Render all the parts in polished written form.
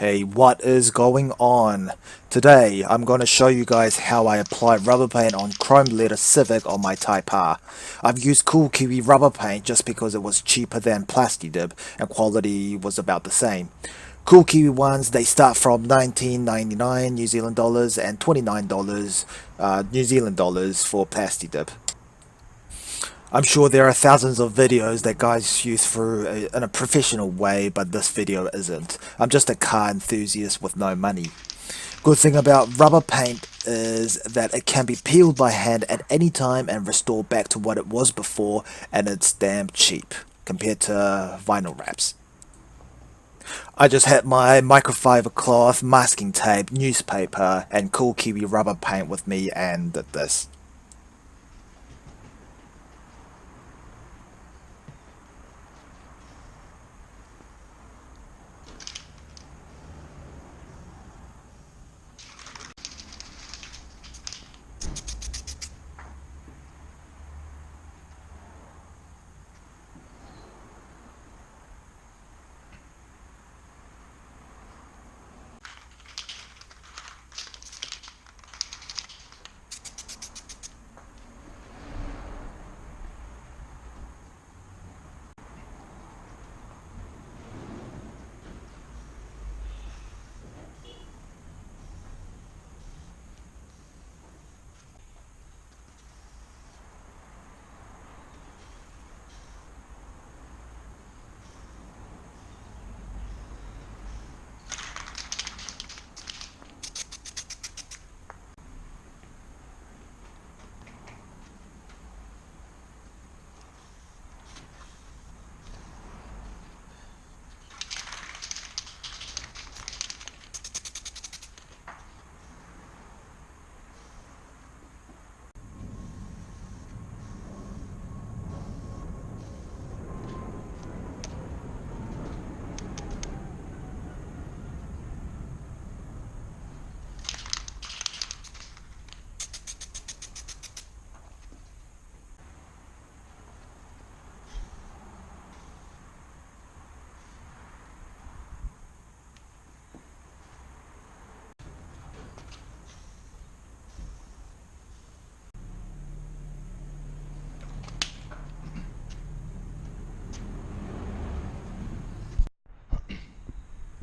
Hey, what is going on? Today, I'm going to show you guys how I apply rubber paint on chrome leather Civic on my Type R. I've used Cool Kiwi rubber paint just because it was cheaper than Plastidip and quality was about the same. Cool Kiwi ones, they start from 19.99 New Zealand dollars and $29 New Zealand dollars for Plastidip. I'm sure there are thousands of videos that guys use in a professional way, but this video isn't. I'm just a car enthusiast with no money. Good thing about rubber paint is that it can be peeled by hand at any time and restored back to what it was before, and it's damn cheap compared to vinyl wraps. I just had my microfiber cloth, masking tape, newspaper, and Cool Kiwi rubber paint with me and did this.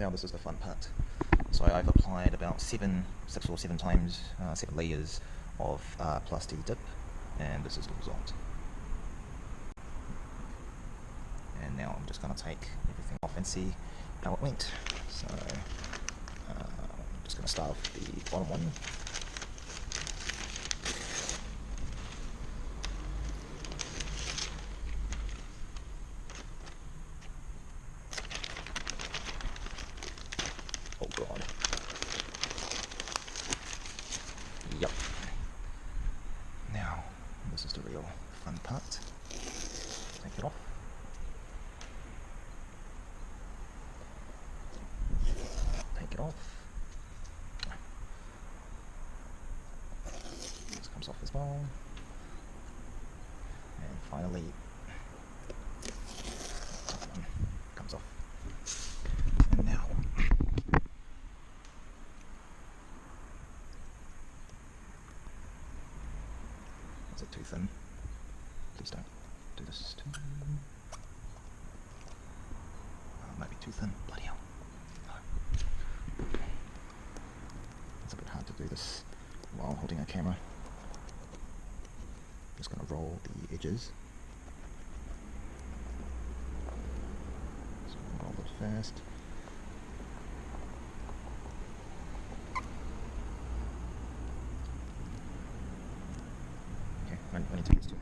Now this is the fun part. So I've applied about 6 or 7 times, 7 layers of Plastidip, and this is the result. And now I'm just going to take everything off and see how it went. So I'm just going to start with the bottom one. Oh god. Yup. Now, this is the real fun part. Take it off. Take it off. This comes off as well. And finally, that one comes off. And now, is it too thin? Please don't do this too. It might be too thin. Bloody hell. No. It's a bit hard to do this while holding a camera. Just going to roll the edges. So roll it first. Okay, I need to use two.